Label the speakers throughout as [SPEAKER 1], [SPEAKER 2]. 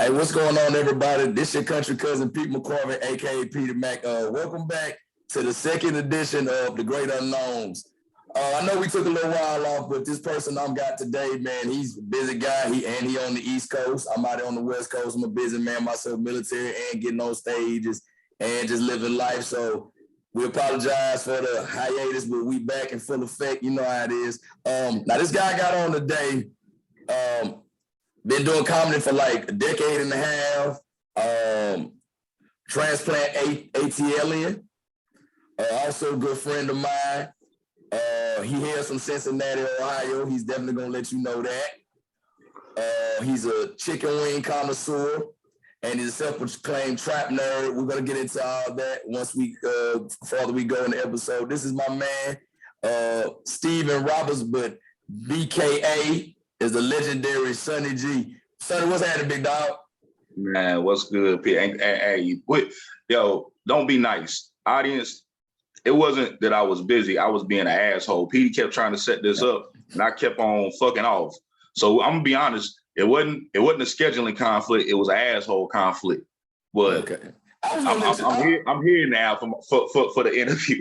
[SPEAKER 1] Hey, what's going on, everybody? This your country cousin, Pete McCorvin, aka Peter Mac. Welcome back to the second edition of The Great Unknowns. I know we took a little while off, but this person I've got today, man, he's a busy guy. He on the East Coast. I'm out here on the West Coast. I'm a busy man myself, military, and getting on stages and just living life. So we apologize for the hiatus, but we back in full effect. You know how it is. Now this guy got on today. Been doing comedy for like a decade and a half. Transplant ATLian. Also a good friend of mine. He hails from Cincinnati, Ohio. He's definitely gonna let you know that. He's a chicken wing connoisseur and he's a self-proclaimed trap nerd. We're gonna get into all that once we further we go in the episode. This is my man, Steven Roberts, but BKA is the legendary Sonny G. Sonny, what's happening, big dog?
[SPEAKER 2] Man, what's good, Pete? Hey, yo, don't be nice. Audience, it wasn't that I was busy. I was being an asshole. Petey kept trying to set this up, and I kept on fucking off. So I'm gonna be honest, it wasn't a scheduling conflict. It was an asshole conflict. But okay. I'm here now for the interview.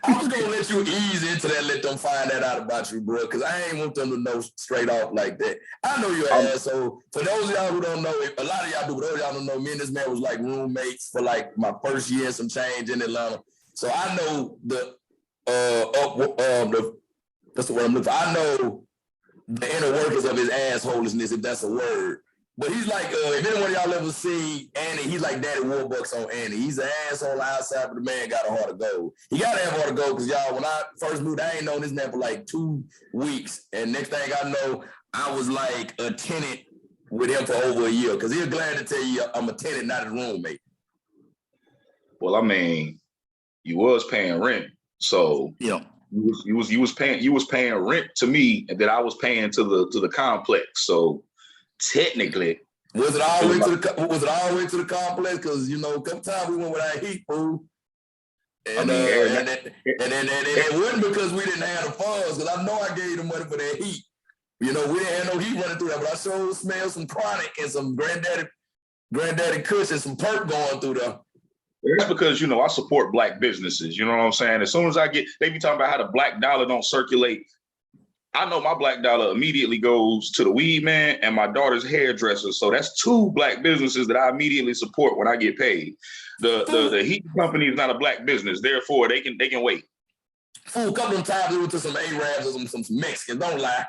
[SPEAKER 1] I was gonna let you ease into that, let them find that out about you, bro, because I ain't want them to know straight off like that. I know you're an asshole. For those of y'all who don't know, a lot of y'all do, but those of y'all don't know, me and this man was like roommates for like my first year and some change in Atlanta. So I know that's the word I'm looking for. I know the inner workings of his assholishness, if that's a word. But he's like, if anyone of y'all ever seen Annie, he's like Daddy Warbucks on Annie. He's an asshole outside, but the man got a heart of gold. He got to have a heart of gold because, y'all, when I first moved, I ain't known this man for like 2 weeks. And next thing I know, I was like a tenant with him for over a year because he was glad to tell you I'm a tenant, not a roommate.
[SPEAKER 2] Well, I mean, you was paying rent. So
[SPEAKER 1] yeah.
[SPEAKER 2] You was paying rent to me and that I was paying to the complex. So technically,
[SPEAKER 1] was it all the way to the complex? Because you know, a couple times we went without heat, fool. And it wasn't because we didn't have the funds. Because I know I gave the money for that heat. You know, we didn't have no heat running through that, but I sure smelled some chronic and some granddaddy Kush and some perk going through there.
[SPEAKER 2] That's because, you know, I support Black businesses. You know what I'm saying? As soon as they be talking about how the Black dollar don't circulate. I know my Black dollar immediately goes to the weed man and my daughter's hairdresser. So that's 2 Black businesses that I immediately support when I get paid. The heat company is not a Black business, therefore they can wait.
[SPEAKER 1] Fool, a couple of times we went to some Arabs or some Mexicans. Don't lie.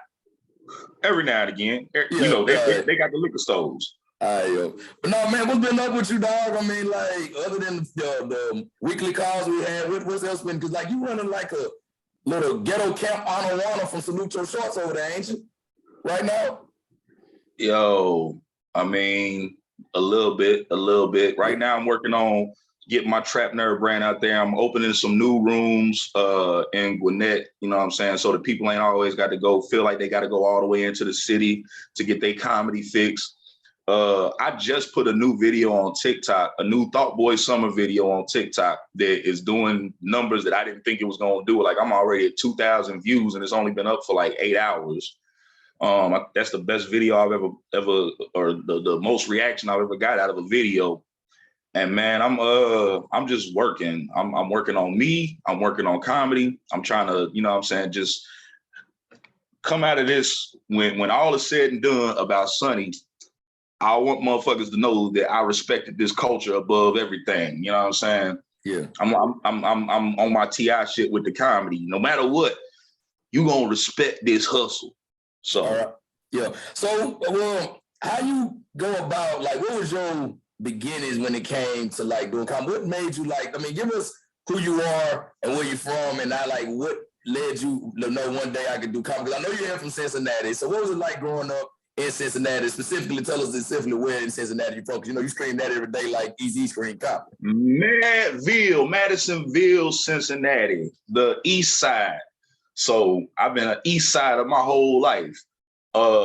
[SPEAKER 2] Every now and again, you know, they got the liquor stores.
[SPEAKER 1] But no, man, what's been up with you, dog? I mean, like, other than the weekly calls we had, what's else been? Because, like, you running like a little ghetto camp Anawana from Salute Your Shorts over there, ain't you? Right now? Yo,
[SPEAKER 2] I mean, a little bit. Right now, I'm working on getting my Trap Nerd brand out there. I'm opening some new rooms in Gwinnett, you know what I'm saying? So the people ain't always got to feel like they got to go all the way into the city to get their comedy fix. I just put a new video on TikTok, a new Thought Boy Summer video on TikTok that is doing numbers that I didn't think it was going to do. Like I'm already at 2,000 views and it's only been up for like 8 hours. That's the best video I've ever, or the most reaction I've ever got out of a video. And man, I'm just working. I'm working on me. I'm working on comedy. I'm trying to, you know what I'm saying, just come out of this when all is said and done about Sonny. I want motherfuckers to know that I respected this culture above everything. You know what I'm saying?
[SPEAKER 1] Yeah.
[SPEAKER 2] I'm on my TI shit with the comedy. No matter what, you gonna respect this hustle. So
[SPEAKER 1] all right. Yeah. So how you go about, like, what was your beginnings when it came to like doing comedy? What made you like, I mean, give us who you are and where you're from and what led you to know one day I could do comedy? Because I know you're here from Cincinnati. So what was it like growing up in Cincinnati? Specifically, tell us specifically where in Cincinnati you're from. Because you know you scream that every day like Easy scream comedy.
[SPEAKER 2] Madisonville, Cincinnati, the East Side. So I've been an East Sider my whole life.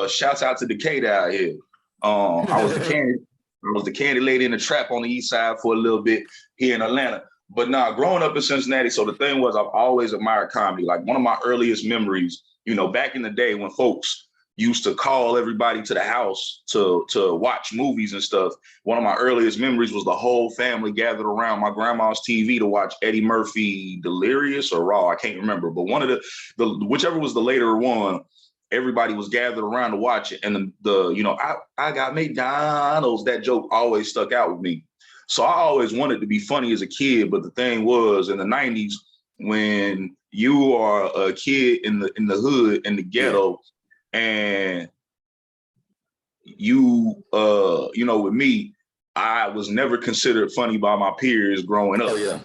[SPEAKER 2] Shouts out to Decatur out here. I was the candy lady in the trap on the East Side for a little bit here in Atlanta. But now, growing up in Cincinnati, so the thing was I've always admired comedy. Like one of my earliest memories, you know, back in the day when folks used to call everybody to the house to watch movies and stuff. One of my earliest memories was the whole family gathered around my grandma's TV to watch Eddie Murphy, Delirious or Raw. I can't remember, but one of the whichever was the later one, everybody was gathered around to watch it. And the you know, I got McDonald's, that joke always stuck out with me. So I always wanted to be funny as a kid, but the thing was in the 90s, when you are a kid in the hood, in the ghetto, and you know, with me, I was never considered funny by my peers growing up.
[SPEAKER 1] Oh yeah.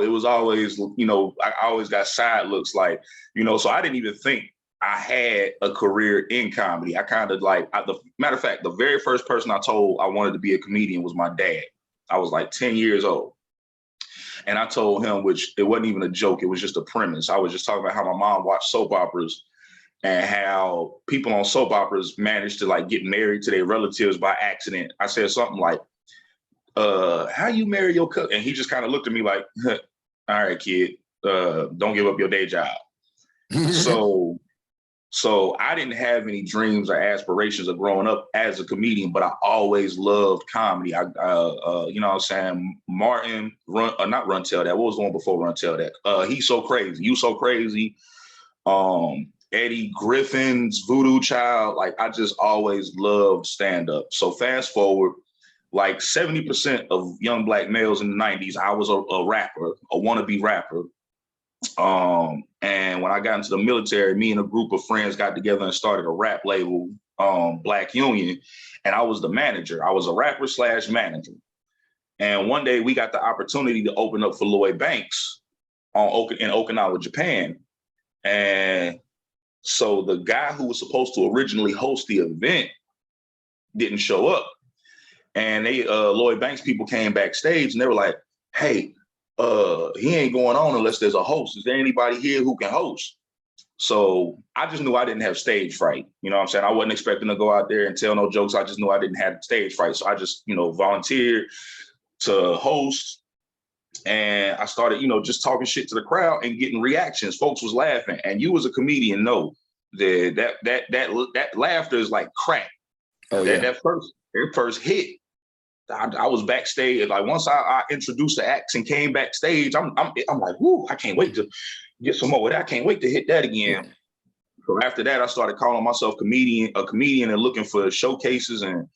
[SPEAKER 2] It was always, you know, I always got side looks, like, you know, so I didn't even think I had a career in comedy. I kind of like, the matter of fact, the very first person I told I wanted to be a comedian was my dad. I was like 10 years old. And I told him, which it wasn't even a joke, it was just a premise. I was just talking about how my mom watched soap operas and how people on soap operas managed to like get married to their relatives by accident. I said something like, how you marry your cousin? And he just kind of looked at me like, all right, kid, don't give up your day job. So I didn't have any dreams or aspirations of growing up as a comedian, but I always loved comedy. You know what I'm saying? Martin, not Run Tell That. What was the one before Run Tell That? He's So Crazy. You So Crazy. Eddie Griffin's Voodoo Child. Like, I just always loved stand-up. So fast forward, like 70% of young Black males in the 90s, I was a rapper, a wannabe rapper. And when I got into the military, me and a group of friends got together and started a rap label, Black Union, and I was the manager. I was a rapper / manager. And one day we got the opportunity to open up for Lloyd Banks in Okinawa, Japan. And so the guy who was supposed to originally host the event didn't show up. And Lloyd Banks people came backstage and they were like, hey, he ain't going on unless there's a host. Is there anybody here who can host? So I just knew I didn't have stage fright. You know what I'm saying? I wasn't expecting to go out there and tell no jokes. I just knew I didn't have stage fright. So I just, you know, volunteered to host. And I started, you know, just talking shit to the crowd and getting reactions. Folks was laughing. And you as a comedian know that laughter is like crack. Oh, yeah. That first hit, I was backstage. Like once I introduced the acts and came backstage, I'm like, whoo, I can't wait to get some more of that. I can't wait to hit that again. So after that, I started calling myself a comedian and looking for showcases. And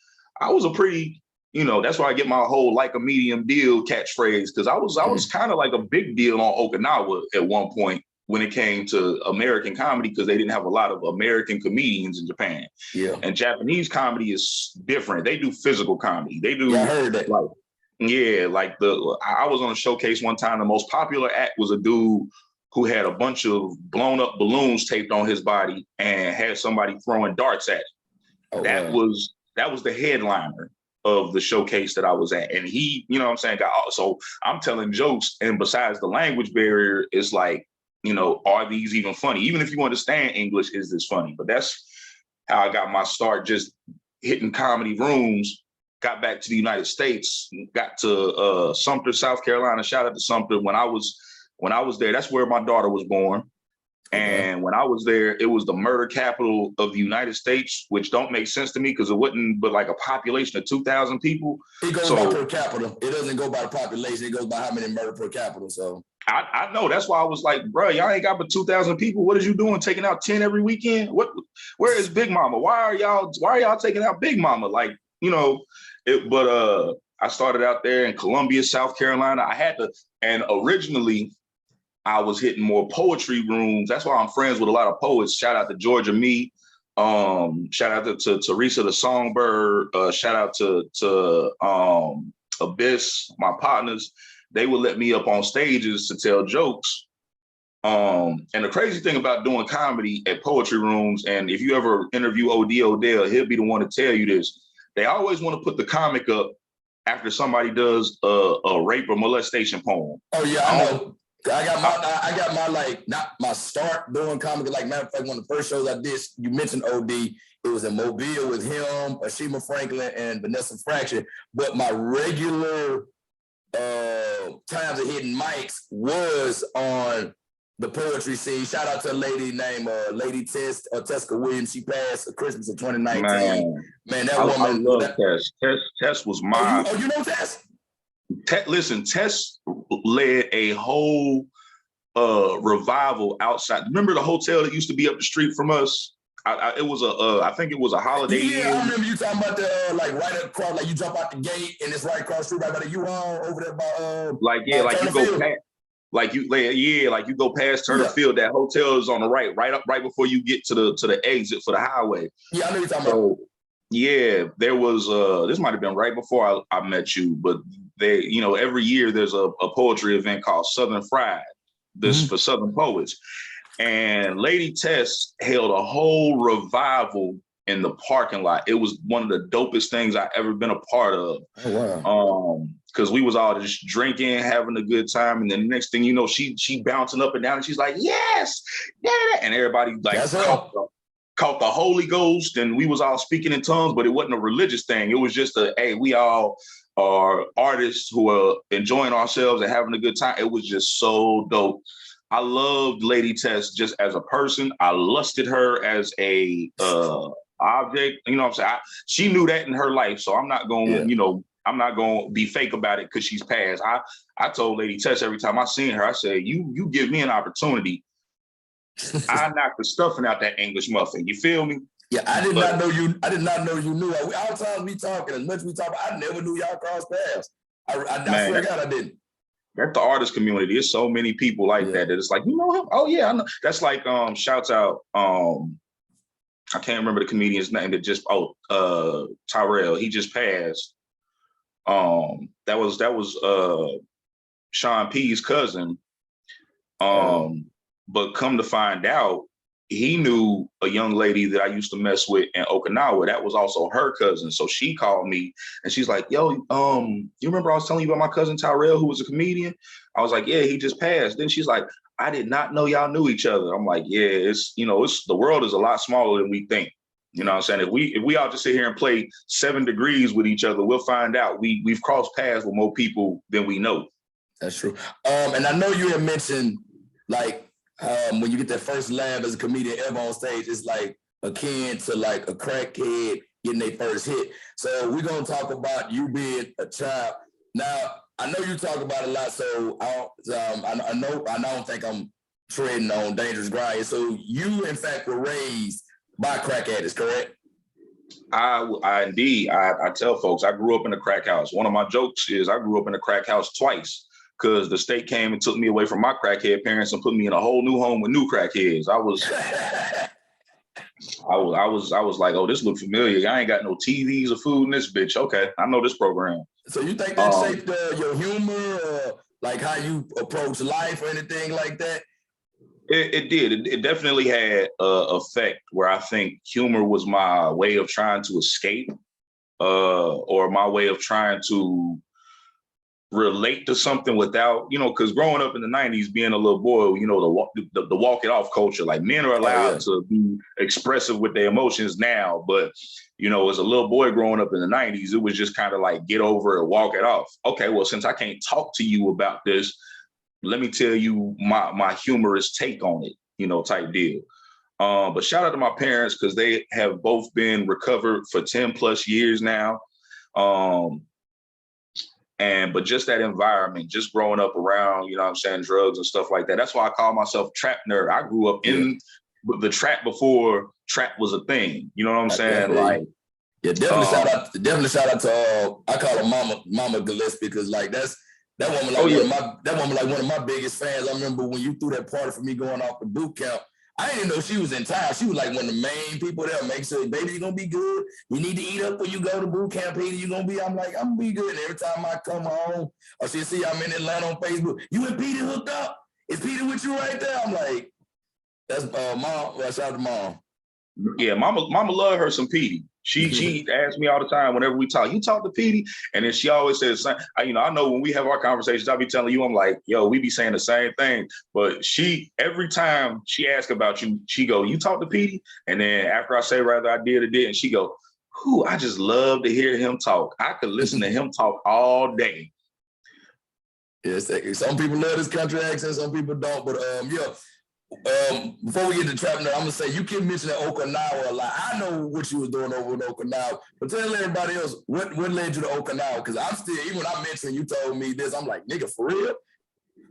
[SPEAKER 2] I was a pretty, you know, that's why I get my whole like a medium deal catchphrase, because I was kind of like a big deal on Okinawa at one point when it came to American comedy, because they didn't have a lot of American comedians in Japan. Yeah. And Japanese comedy is different. They do physical comedy. They do. Yeah, I heard that. I was on a showcase one time. The most popular act was a dude who had a bunch of blown up balloons taped on his body and had somebody throwing darts at him. Oh, that was the headliner of the showcase that I was at. And he, you know what I'm saying, so I'm telling jokes, and besides the language barrier, it's like, you know, are these even funny? Even if you understand English, is this funny? But that's how I got my start, just hitting comedy rooms. Got back to the United States, got to Sumter, South Carolina. Shout out to Sumter. When I was there, that's where my daughter was born. And when I was there, it was the murder capital of the United States, which don't make sense to me because it wasn't but like a population of 2,000 people.
[SPEAKER 1] It goes by per capita. It doesn't go by the population. It goes by how many murder per capita. So
[SPEAKER 2] I know. That's why I was like, bro, y'all ain't got but 2,000 people. What is you doing taking out 10 every weekend? Where is Big Mama? Why are y'all taking out Big Mama? Like, you know, I started out there in Columbia, South Carolina. And originally I was hitting more poetry rooms. That's why I'm friends with a lot of poets. Shout out to Georgia Me. Shout out to Teresa the Songbird. Shout out to Abyss, my partners. They would let me up on stages to tell jokes. And the crazy thing about doing comedy at poetry rooms, and if you ever interview O.D. Odell, he'll be the one to tell you this. They always want to put the comic up after somebody does a rape or molestation poem.
[SPEAKER 1] Oh yeah, I know. I got my like, not my start doing comedy. Like, matter of fact, one of the first shows I did, you mentioned OD, it was in Mobile with him, Ashima Franklin, and Vanessa Fraction. But my regular times of hitting mics was on the poetry scene. Shout out to a lady named Lady Teska Williams. She passed Christmas of 2019.
[SPEAKER 2] Man,
[SPEAKER 1] Man, that
[SPEAKER 2] I
[SPEAKER 1] woman.
[SPEAKER 2] love Tess. Tess was my.
[SPEAKER 1] You know Tess?
[SPEAKER 2] Listen, Tess led a whole revival outside. Remember the hotel that used to be up the street from us? It was I think it was a Holiday Inn.
[SPEAKER 1] I remember you talking about the like right across, like you jump out the gate and it's right across the street, right by the U-Haul over there by
[SPEAKER 2] like you go past, like you go past Turner Field. That hotel is on the right before you get to the exit for the highway.
[SPEAKER 1] Yeah, I know you're talking about.
[SPEAKER 2] Yeah, there was this might have been right before I met you, but they, every year there's a poetry event called Southern Fried. This for Southern poets. And Lady Tess held a whole revival in the parking lot. It was one of the dopest things I've ever been a part of.
[SPEAKER 1] Oh, wow.
[SPEAKER 2] Because we was all just drinking, having a good time. And then the next thing you know, she bouncing up and down and she's like, yes, yeah. And everybody like caught the Holy Ghost and we was all speaking in tongues, but it wasn't a religious thing. It was just hey, we all are artists who are enjoying ourselves and having a good time. It was just so dope. I loved Lady Tess just as a person. I lusted her as a object. You know what I'm saying? She knew that in her life. So I'm not going, I'm not going to be fake about it because she's passed. I told Lady Tess every time I seen her, I said, you give me an opportunity, I knock the stuffing out that English muffin. You feel me?
[SPEAKER 1] Yeah, I did not know you. I did not know you knew. All the times we talking, as much we talk, I never knew y'all crossed paths. I swear to God, I didn't.
[SPEAKER 2] That's the artist community. There's so many people like that it's like, you know him? Oh yeah, I know. That's like shouts out. I can't remember the comedian's name that just Tyrell. He just passed. That was Sean P's cousin. But come to find out, he knew a young lady that I used to mess with in Okinawa. That was also her cousin. So she called me and she's like, yo, you remember I was telling you about my cousin Tyrell, who was a comedian? I was like, yeah, he just passed. Then she's like, I did not know y'all knew each other. I'm like, yeah, it's the world is a lot smaller than we think. You know what I'm saying? If we all just sit here and play 7 degrees with each other, we'll find out we've crossed paths with more people than we know.
[SPEAKER 1] That's true. And I know you had mentioned like, when you get that first laugh as a comedian ever on stage, it's like akin to like a crackhead getting their first hit. So we're gonna talk about you being a child. Now I know you talk about it a lot, so I don't think I'm treading on dangerous ground. So you, in fact, were raised by crack addicts, correct?
[SPEAKER 2] Indeed. I tell folks I grew up in a crack house. One of my jokes is I grew up in a crack house twice, because the state came and took me away from my crackhead parents and put me in a whole new home with new crackheads. I was like, oh, this look familiar. I ain't got no TVs or food in this bitch. Okay, I know this program.
[SPEAKER 1] So you think that shaped your humor, or like how you approach life or anything like that?
[SPEAKER 2] It did. It definitely had an effect where I think humor was my way of trying to escape, or my way of trying to relate to something without, because growing up in the 90s, being a little boy, the walk it off culture, like men are allowed to be expressive with their emotions now. But, as a little boy growing up in the 90s, it was just kind of like, get over it, walk it off. Okay, well, since I can't talk to you about this, let me tell you my humorous take on it, type deal. But shout out to my parents, because they have both been recovered for 10 plus years now. But just that environment, just growing up around, drugs and stuff like that. That's why I call myself trap nerd. I grew up in the trap before trap was a thing. You know what I'm saying? Like,
[SPEAKER 1] definitely shout out to I call her Mama Gillespie, because like that woman like one of my biggest fans. I remember when you threw that party for me going off the boot camp. I didn't know she was in town. She was like one of the main people there. Make sure, baby, you're going to be good. You need to eat up when you go to boot camp, Peter. You're going to be, I'm like, I'm going to be good. And every time I come home, or she see I'm in Atlanta on Facebook, you and Peter hooked up? Is Peter with you right there? I'm like, that's Mom. Well, shout out to Mom.
[SPEAKER 2] Yeah, Mama love her some Petey. She asks me all the time whenever we talk, you talk to Petey? And then she always says, I know when we have our conversations, I'll be telling you, I'm like, yo, we be saying the same thing. But every time she asks about you, she go, you talk to Petey? And then after I say rather I did or didn't, she go, I just love to hear him talk. I could listen to him talk all day.
[SPEAKER 1] Yes, some people love this country accent, some people don't. But before we get to trap nerd, I'm gonna say you keep mentioning Okinawa a lot. I know what you was doing over in Okinawa, but tell everybody else what led you to Okinawa. Because I'm still, even when I mentioned you told me this, I'm like, nigga, for real?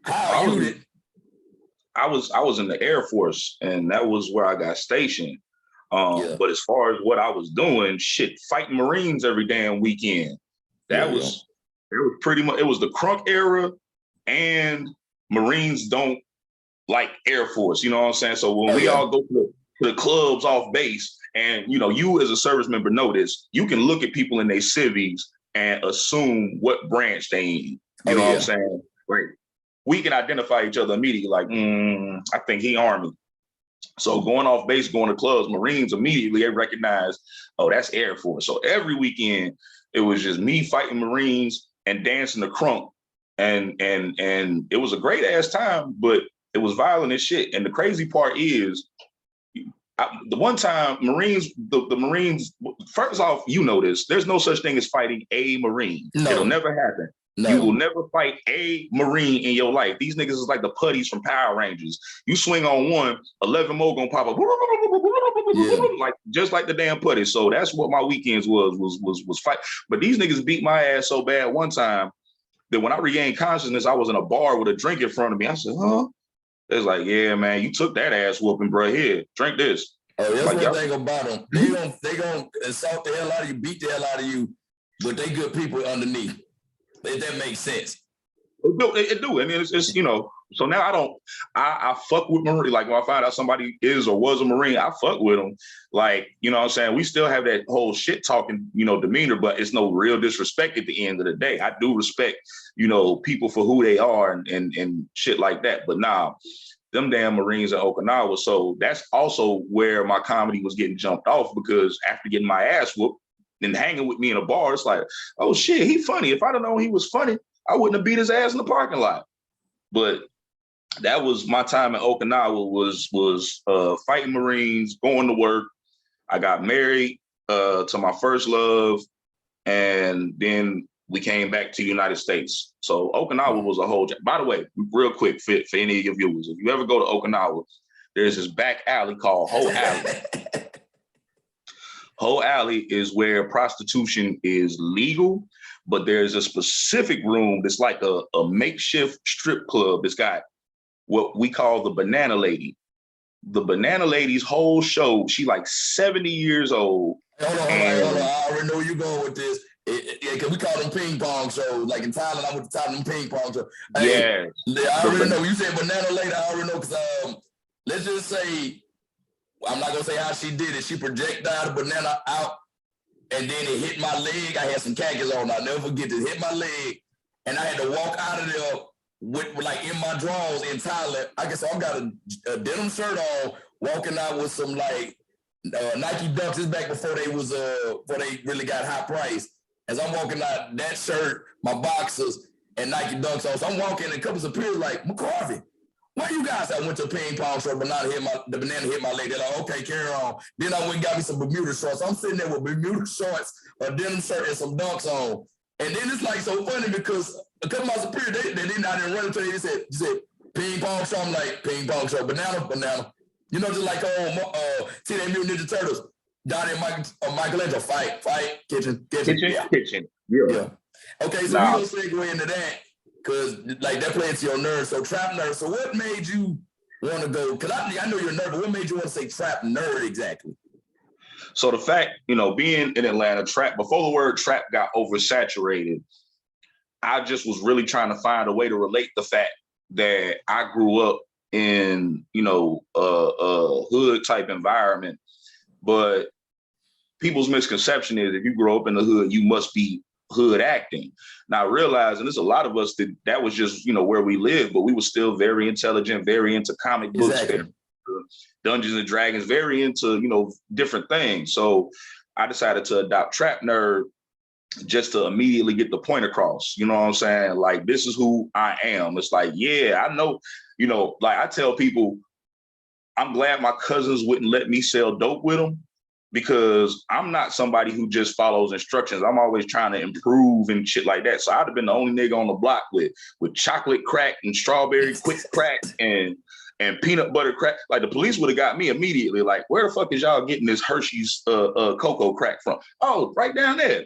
[SPEAKER 1] How you did?
[SPEAKER 2] I was in the Air Force, and that was where I got stationed. But as far as what I was doing, shit, fighting Marines every damn weekend. That was pretty much, it was the crunk era, and Marines don't like Air Force, you know what I'm saying? So when we all go to the clubs off base, and you as a service member know this, you can look at people in their civies and assume what branch they in. You know what I'm saying? Right. We can identify each other immediately, like, I think he Army. So going off base, going to clubs, Marines immediately they recognize, oh, that's Air Force. So every weekend it was just me fighting Marines and dancing the crunk, and it was a great ass time, but it was violent as shit. And the crazy part is, the one time Marines, the Marines, first off, this, there's no such thing as fighting a Marine. No. It'll never happen. No. You will never fight a Marine in your life. These niggas is like the putties from Power Rangers. You swing on one, 11 more gonna pop up, like just like the damn putty. So that's what my weekends was fight. But these niggas beat my ass so bad one time that when I regained consciousness, I was in a bar with a drink in front of me. I said, huh? It's like, yeah, man, you took that ass whooping, bro. Here, drink this.
[SPEAKER 1] Oh, that's one thing about them. They gonna assault the hell out of you, beat the hell out of you, but they good people underneath. If that makes sense.
[SPEAKER 2] It do. I mean, it's so now I fuck with Marine. Like when I find out somebody is or was a Marine, I fuck with them. Like, you know what I'm saying? We still have that whole shit talking, demeanor, but it's no real disrespect at the end of the day. I do respect, people for who they are and shit like that. But nah, them damn Marines in Okinawa. So that's also where my comedy was getting jumped off, because after getting my ass whooped and hanging with me in a bar, it's like, oh shit, he funny. If I'd have known he was funny, I wouldn't have beat his ass in the parking lot. But that was my time in Okinawa, was fighting Marines, going to work. I got married to my first love, and then we came back to the United States. So Okinawa was a whole, by the way, real quick for any of your viewers, if you ever go to Okinawa, there's this back alley called Ho Alley. Ho Alley is where prostitution is legal, but there's a specific room that's like a makeshift strip club that's got what we call the Banana Lady. The Banana Lady's whole show, she like 70 years old.
[SPEAKER 1] Hold on. I already know where you're going with this. Cause we call them ping pong shows. Like in Thailand, I went to Thailand ping pong show. Hey, I already know. You said Banana Lady, I already know, because let's just say, I'm not gonna say how she did it. She projectile the banana out, and then it hit my leg. I had some khakis on. I'll never forget this. Hit my leg, and I had to walk out of there with like in my drawers in Thailand. I guess I've got a denim shirt on, walking out with some like Nike Dunks. This back before they really got high price. As I'm walking out, that shirt, my boxers, and Nike Dunks on. So I'm walking, and a couple of peers like, McCarvey, why you guys? I went to a ping pong show, the banana hit my leg. They're like, okay, carry on. Then I went and got me some Bermuda shorts. I'm sitting there with Bermuda shorts, a denim shirt, and some Dunks on. And then it's like so funny because a couple of my superiors, they didn't run into it. They said, ping pong show. I'm like, ping pong show, banana. Just like Teenage Mutant Ninja Turtles. Donnie and Michelangelo, fight, kitchen.
[SPEAKER 2] Yeah.
[SPEAKER 1] Okay, so we're going to segue into that, because like that plays to your nerves. So trap nerd. So what made you want to go? Because I know you're a nerd, but what made you want to say trap nerd exactly?
[SPEAKER 2] So the fact, being in Atlanta, trap, before the word trap got oversaturated, I just was really trying to find a way to relate the fact that I grew up in, a hood type environment. But people's misconception is if you grow up in the hood, you must be hood acting. Now realizing there's a lot of us that was just, where we live, but we were still very intelligent, very into comic books, Dungeons and Dragons, very into, different things. So I decided to adopt trap nerd just to immediately get the point across. You know what I'm saying? Like, this is who I am. It's like, yeah, I know, like I tell people, I'm glad my cousins wouldn't let me sell dope with them, because I'm not somebody who just follows instructions. I'm always trying to improve and shit like that. So I'd have been the only nigga on the block with chocolate crack and strawberry quick crack and peanut butter crack. Like the police would have got me immediately. Like, where the fuck is y'all getting this Hershey's cocoa crack from? Oh, right down there.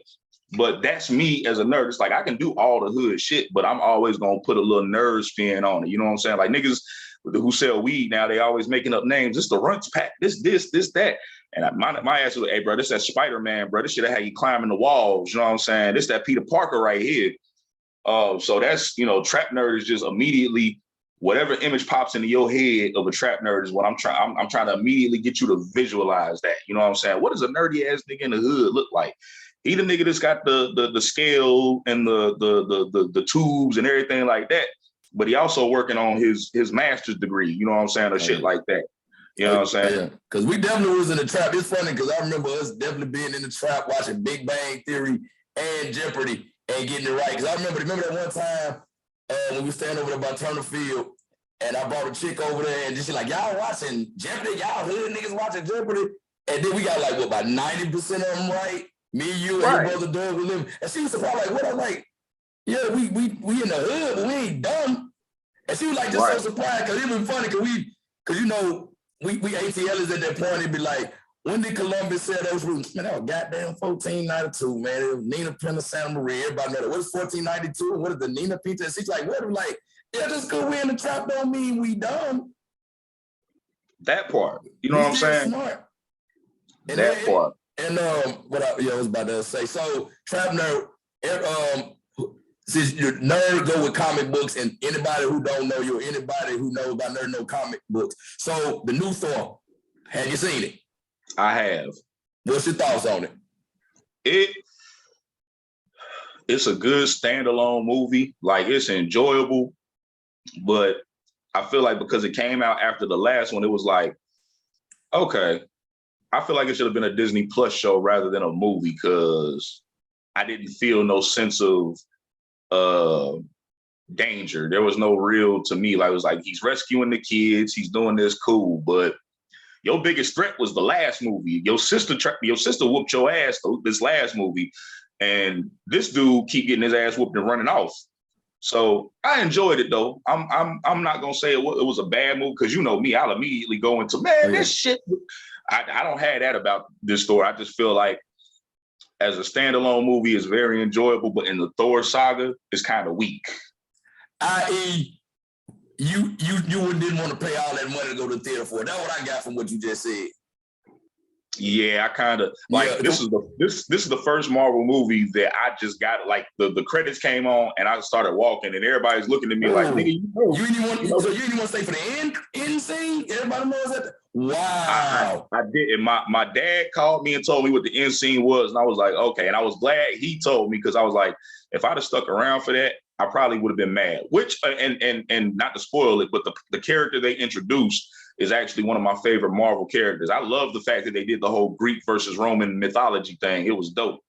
[SPEAKER 2] But that's me as a nerd. It's like I can do all the hood shit, but I'm always gonna put a little nerd spin on it. You know what I'm saying? Like niggas who sell weed now, they always making up names. It's the Runts Pack. This, that. And my ass was like, hey, bro, this that Spider-Man, bro. This shit that had you climbing the walls. You know what I'm saying? This that Peter Parker right here. So that's, you know, trap nerd is just immediately whatever image pops into your head of a trap nerd is what I'm trying. I'm trying to immediately get you to visualize that. You know what I'm saying? What does a nerdy ass nigga in the hood look like? He the nigga that's got the scale and the tubes and everything like that. But he also working on his master's degree. You know what I'm saying? Or shit like that. You know what I'm saying? Yeah,
[SPEAKER 1] because we definitely was in the trap. It's funny because I remember us definitely being in the trap, watching Big Bang Theory and Jeopardy and getting it right. Because I remember that one time when we were standing over there by Turner Field and I brought a chick over there and just like, y'all watching Jeopardy? Y'all hood niggas watching Jeopardy? And then we got like, what, about 90% of them right? Me, you, and your brother Doug were living. And she was surprised, like, what? I'm like, yeah, we in the hood, but we ain't dumb. And she was like, just so surprised because it was funny because you know, we ATLers at that point, it'd be like, when did Columbus sell those routes? Man, that was goddamn 1492, man. It was Nina Pinta Santa Maria. Everybody know that. What is 1492? What is the Nina Pinta? And she's like, what? I'm like, yeah, just because we in the trap don't mean we dumb.
[SPEAKER 2] That part. You know what I'm saying?
[SPEAKER 1] Smart. And
[SPEAKER 2] that part.
[SPEAKER 1] And what I was about to say. So, trap nerd, since your nerd go with comic books, and anybody who don't know you, or anybody who knows about nerd know comic books. So the new Thor, have you seen it?
[SPEAKER 2] I have.
[SPEAKER 1] What's your thoughts on it?
[SPEAKER 2] It's a good standalone movie. Like it's enjoyable, but I feel like because it came out after the last one, it was like, okay, I feel like it should have been a Disney Plus show rather than a movie because I didn't feel no sense of danger. There was no real, to me, like it was like he's rescuing the kids, he's doing this, cool, but your biggest threat was the last movie. Your sister whooped your ass this last movie, and this dude keep getting his ass whooped and running off. So I enjoyed it though. I'm not gonna say it was a bad movie because you know me, I'll immediately go into this shit. I don't have that about this story. I just feel like as a standalone movie, it's very enjoyable, but in the Thor saga, it's kind of weak.
[SPEAKER 1] I.e., you didn't want to pay all that money to go to the theater for it. That's what I got from what you just said.
[SPEAKER 2] Yeah, I kind of like this is the first Marvel movie that I just got like the credits came on and I started walking and everybody's looking at me like, nigga,
[SPEAKER 1] you didn't want to stay for the end scene? Everybody knows that. Wow.
[SPEAKER 2] I did. And my dad called me and told me what the end scene was, and I was like, okay. And I was glad he told me because I was like, if I'd have stuck around for that, I probably would have been mad. Which and not to spoil it, but the character they introduced is actually one of my favorite Marvel characters. I love the fact that they did the whole Greek versus Roman mythology thing. It was dope.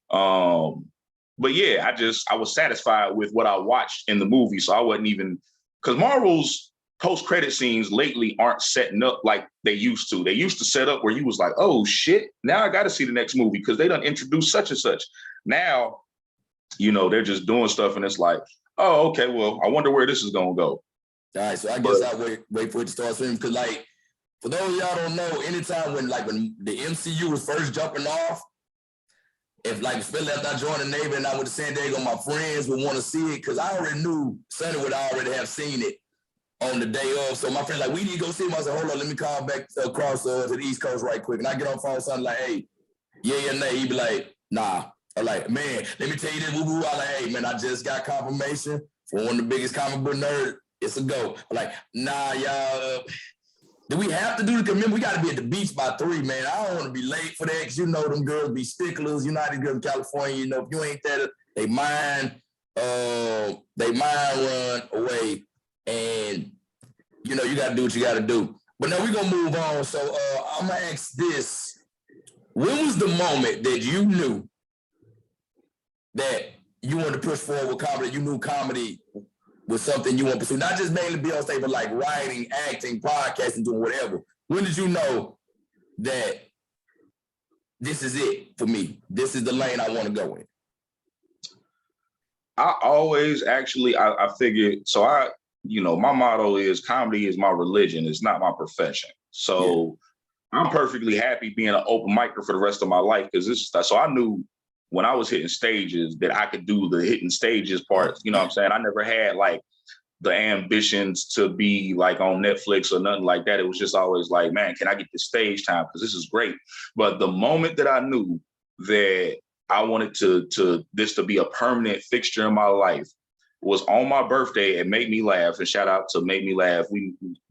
[SPEAKER 2] But yeah, I was satisfied with what I watched in the movie. So I wasn't even, because Marvel's post-credit scenes lately aren't setting up like they used to. They used to set up where you was like, oh shit, now I got to see the next movie because they done introduced such and such. Now, you know, they're just doing stuff and it's like, oh, okay, well, I wonder where this is going to go.
[SPEAKER 1] All right, so I guess I'll wait for it to start streaming because, like, for those of y'all don't know, anytime when the MCU was first jumping off, if like especially after I joined the Navy and I went to San Diego, my friends would want to see it because I already knew Sonny would already have seen it on the day of. So my friend like, we need to go see him. I said, hold on, let me call back across to the East Coast right quick. And I get on the phone with Sonny like, hey, yeah, nay. He'd be like, nah. I'm like, man, let me tell you this. I'm like, hey, man, I just got confirmation from one of the biggest comic book nerds. It's a go. I'm like, nah, y'all. Do we have to do the commitment? We got to be at the beach by 3, man. I don't want to be late for that because you know them girls be sticklers. You know how these girls in California, you know, if you ain't there, they mind run away. And, you know, you got to do what you got to do. But now we're going to move on. So I'm going to ask this. When was the moment that you knew that you wanted to push forward with comedy? You knew comedy was something you want to pursue, not just mainly be on stage, but like writing, acting, podcasting, doing whatever. When did you know that this is it for me. This is the lane I want to go in?
[SPEAKER 2] I always actually, I figured, so my motto is comedy is my religion. It's not my profession. So I'm perfectly happy being an open micer for the rest of my life, because so I knew when I was hitting stages that I could do the hitting stages part. You know what I'm saying? I never had like the ambitions to be like on Netflix or nothing like that. It was just always like, man, can I get the stage time? Because this is great. But the moment that I knew that I wanted this to be a permanent fixture in my life was on my birthday at Make Me Laugh. And shout out to Make Me Laugh.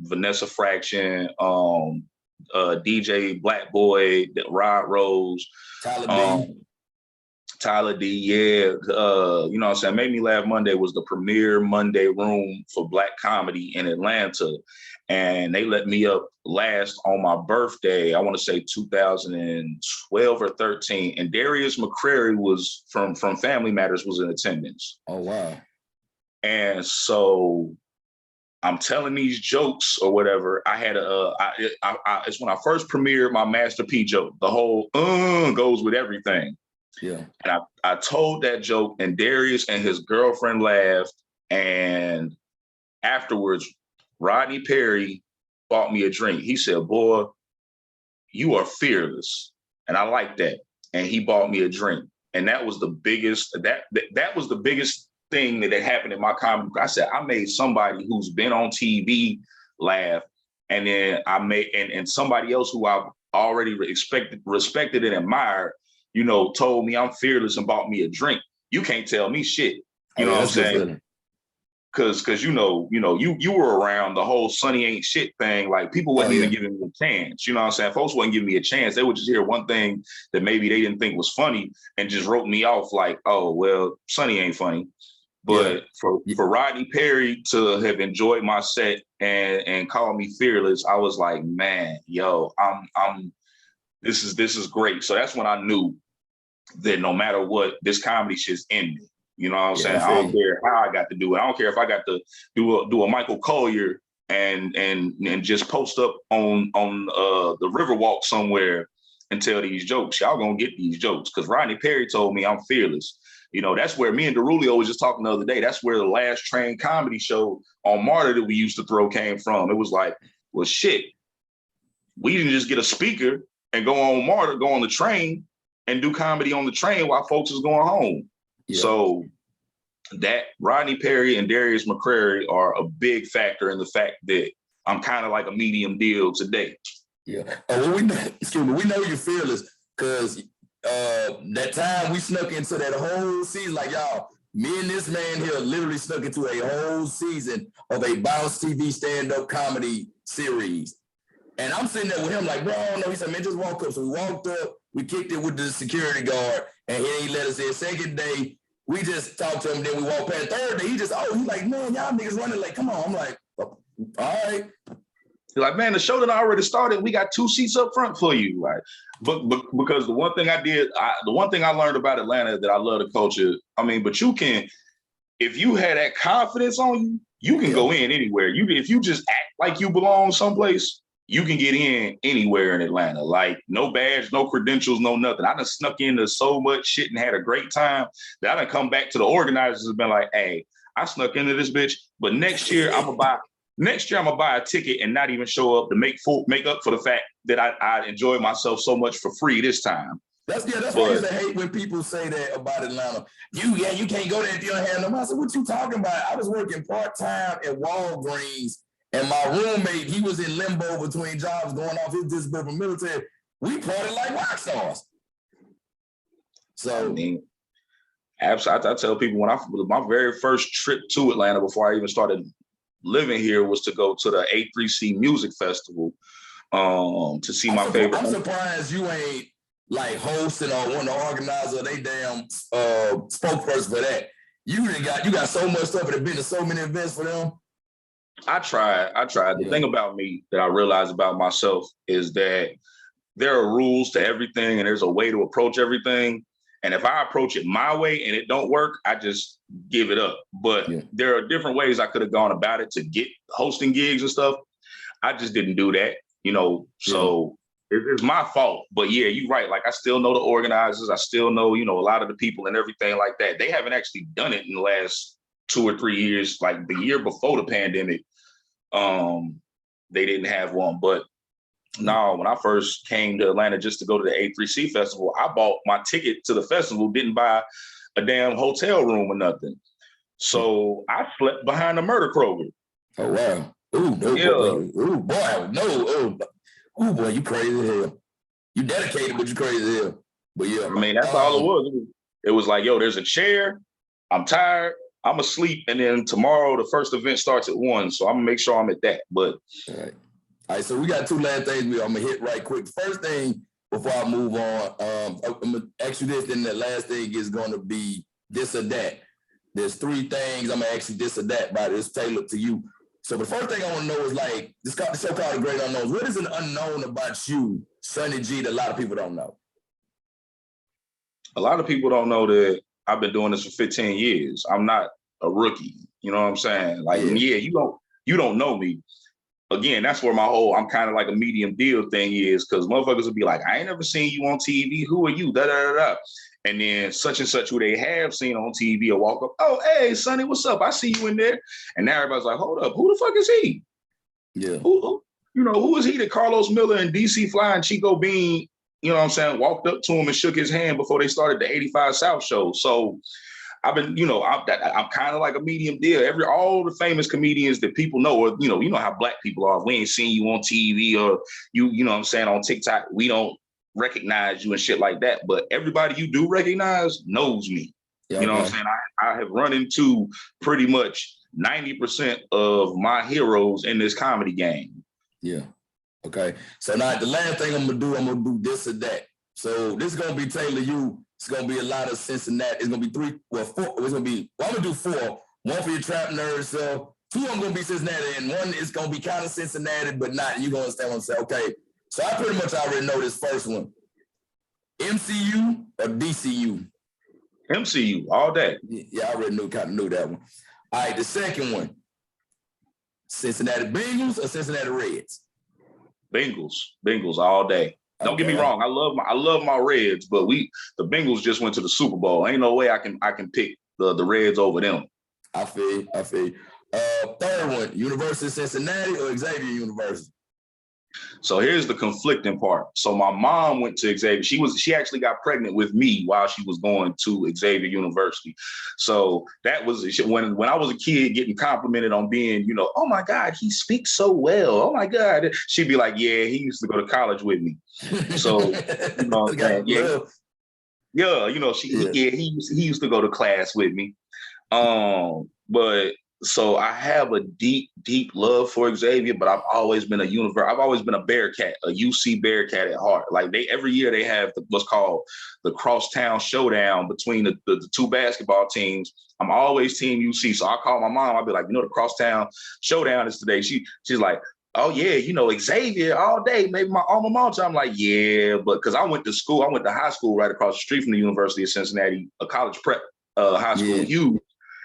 [SPEAKER 2] Vanessa Fraction, DJ Black Boy, Rod Rose, Tyler D, yeah. You know what I'm saying? Make Me Laugh Monday was the premier Monday room for Black comedy in Atlanta. And they let me up last on my birthday, I want to say 2012 or 13. And Darius McCrary was from Family Matters was in attendance.
[SPEAKER 1] Oh, wow.
[SPEAKER 2] And so I'm telling these jokes or whatever. I had it's when I first premiered my Master P joke. The whole goes with everything.
[SPEAKER 1] Yeah.
[SPEAKER 2] And I told that joke, and Darius and his girlfriend laughed. And afterwards, Rodney Perry bought me a drink. He said, "Boy, you are fearless." And I like that. And he bought me a drink. And that was the biggest, that was the biggest thing that had happened in my comedy. I said, I made somebody who's been on TV laugh. And then I made, and somebody else who I've already respected and admired, told me I'm fearless and bought me a drink. You can't tell me shit. You know what I'm saying? Cause you were around the whole Sonny ain't shit thing. Like people wasn't even giving me a chance. You know what I'm saying? Folks wasn't giving me a chance. They would just hear one thing that maybe they didn't think was funny and just wrote me off like, oh, well, Sonny ain't funny. But for Rodney Perry to have enjoyed my set and call me fearless, I was like, man, yo, this is great. So that's when I knew that no matter what, this comedy shit's in me. You know what I'm saying? I don't care how I got to do it. I don't care if I got to do a Michael Collier and just post up on the Riverwalk somewhere and tell these jokes. Y'all gonna get these jokes because Rodney Perry told me I'm fearless. That's where me and Derulio was just talking the other day. That's where the Last Train comedy show on Martyr that we used to throw came from. It was like, well, shit, we didn't just get a speaker and go on Martyr, go on the train and do comedy on the train while folks is going home. Yeah. So that Rodney Perry and Darius McCrary are a big factor in the fact that I'm kind of like a medium deal today.
[SPEAKER 1] Yeah. Well, we know you're fearless because that time we snuck into that whole season, like y'all, me and this man here literally snuck into a whole season of a Bounce TV stand-up comedy series. And I'm sitting there with him like, bro, I don't know. He said, man, just walk up. So we walked up, we kicked it with the security guard, and he let us in. Second day, we just talked to him, then we walked past. Third day, he's like, man, y'all niggas running like, come on. I'm like, all right.
[SPEAKER 2] He's like, man, the show that I already started, we got 2 seats up front for you. Like, but because the one thing I learned about Atlanta that I love the culture. I mean, but you can, if you had that confidence on you, you can go in anywhere. If you just act like you belong someplace, you can get in anywhere in Atlanta. Like no badge, no credentials, no nothing. I done snuck into so much shit and had a great time that I done come back to the organizers and been like, hey, I snuck into this bitch, but next year I'm gonna buy a ticket and not even show up to make up for the fact that I enjoyed myself so much for free this time.
[SPEAKER 1] That's why I used to hate when people say that about Atlanta. You can't go there if you don't have no money. I said, what you talking about? I was working part-time at Walgreens. And my roommate, he was in limbo between jobs going off his discipline from military. We partied like rock stars. So,
[SPEAKER 2] I mean, absolutely. I tell people my very first trip to Atlanta before I even started living here was to go to the A3C Music Festival to see my favorite.
[SPEAKER 1] I'm surprised you ain't like hosting or one of the organizer. They damn spokesperson for that. You got so much stuff and have been to so many events for them.
[SPEAKER 2] I tried. The thing about me that I realized about myself is that there are rules to everything and there's a way to approach everything. And if I approach it my way and it don't work, I just give it up. But there are different ways I could have gone about it to get hosting gigs and stuff. I just didn't do that, So It's my fault. But yeah, you're right. Like I still know the organizers. I still know, a lot of the people and everything like that. They haven't actually done it in the last 2 or 3 years. Like the year before the pandemic, they didn't have one. But no, when I first came to Atlanta just to go to the A3C festival, I bought my ticket to the festival, didn't buy a damn hotel room or nothing. So I slept behind the murder Kroger.
[SPEAKER 1] Oh, wow. Ooh, no,
[SPEAKER 2] Yeah.
[SPEAKER 1] Ooh, boy, no. Ooh, boy, you crazy as hell. You dedicated, but you crazy as hell. But yeah.
[SPEAKER 2] I mean, that's all it was. It was like, yo, there's a chair. I'm tired. I'm asleep. And then tomorrow, the first event starts at 1. So I'm going to make sure I'm at that. But
[SPEAKER 1] all right, so we got 2 last things I'm gonna hit right quick. First thing before I move on, I'm gonna ask you this, then the last thing is gonna be this or that. There's 3 things I'm gonna ask you this or that about this tailored to you. So the first thing I want to know is like the show called The Great Unknowns. What is an unknown about you, Sonny G, that a lot of people don't know?
[SPEAKER 2] A lot of people don't know that I've been doing this for 15 years. I'm not a rookie. You know what I'm saying? Like, yeah you don't know me. Again, that's where I'm kind of like a medium deal thing is, because motherfuckers will be like, I ain't never seen you on TV. Who are you? Da da da da. And then such and such who they have seen on TV will walk up, oh, hey, Sonny, what's up? I see you in there. And now everybody's like, hold up, who the fuck is he?
[SPEAKER 1] Yeah.
[SPEAKER 2] Who is he that Carlos Miller and DC Fly and Chico Bean, walked up to him and shook his hand before they started the 85 South show. So I've been, I'm kind of like a medium deal. All the famous comedians that people know, or, you know how black people are. If we ain't seen you on TV or on TikTok, we don't recognize you and shit like that. But everybody you do recognize knows me.
[SPEAKER 1] Yeah,
[SPEAKER 2] you know what I'm saying? I have run into pretty much 90% of my heroes in this comedy game.
[SPEAKER 1] Yeah. Okay. So now the last thing I'm gonna do this or that. So this is gonna be tailored to you. It's gonna be a lot of Cincinnati. It's gonna be 3, 4. It's gonna be. Well, I'm gonna do 4. 1 for your trap nerds. So 2 I'm gonna be Cincinnati, and 1 is gonna be kind of Cincinnati, but not. You gonna understand what I'm saying? Okay. So I pretty much already know this first one. MCU or DCU?
[SPEAKER 2] MCU all day.
[SPEAKER 1] Yeah, I already kind of knew that one. All right, the second one. Cincinnati Bengals or Cincinnati Reds?
[SPEAKER 2] Bengals all day. Don't get me wrong. I love my Reds, but the Bengals just went to the Super Bowl. Ain't no way I can pick the Reds over them.
[SPEAKER 1] I feel. Third one, University of Cincinnati or Xavier University?
[SPEAKER 2] So here's the conflicting part. So my mom went to Xavier. She actually got pregnant with me while she was going to Xavier University. So that was when I was a kid getting complimented on being, oh my God, he speaks so well. Oh my God. She'd be like, yeah, he used to go to college with me. So, he used to go to class with me. But so I have a deep, deep love for Xavier, but I've always been a Bearcat, a UC Bearcat at heart. Like every year they have what's called the crosstown showdown between the 2 basketball teams. I'm always team UC. So I call my mom, I'll be like, the crosstown showdown is today. She's like, oh yeah, Xavier all day, maybe my alma mater. I'm like, yeah, but because I went to high school right across the street from the University of Cincinnati, a college prep high school, huge.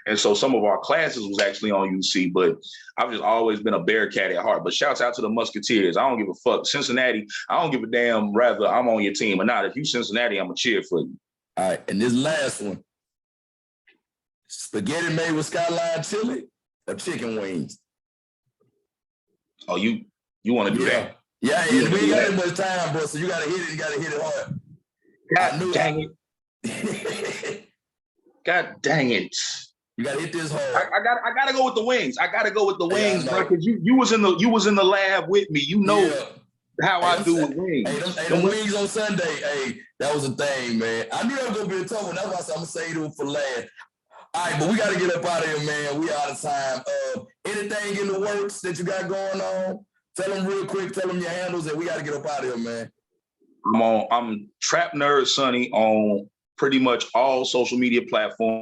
[SPEAKER 2] And so some of our classes was actually on UC, but I've just always been a Bearcat at heart. But shouts out to the Musketeers. I don't give a fuck. Cincinnati, I don't give a damn rather I'm on your team or not. If you Cincinnati, I'm going to cheer for you.
[SPEAKER 1] All right, and this last one. Spaghetti made with skyline chili or chicken wings?
[SPEAKER 2] Oh, you want to do that?
[SPEAKER 1] Yeah, we ain't got that much time, bro, so you got to hit it. You got to hit it hard.
[SPEAKER 2] God dang it. God dang it.
[SPEAKER 1] You gotta hit this hard.
[SPEAKER 2] I gotta go with the wings. I gotta go with the wings, bro. Because you was in the lab with me. You know how I do with wings.
[SPEAKER 1] Hey, them wings on Sunday. Hey, that was a thing, man. I knew that was gonna be a tough one. That's why I said I'm gonna save them for last. All right, but we gotta get up out of here, man. We out of time. Anything in the works that you got going on? Tell them real quick. Tell them your handles, and we gotta get up out of here, man.
[SPEAKER 2] I'm Trap Nerd Sonny on pretty much all social media platforms.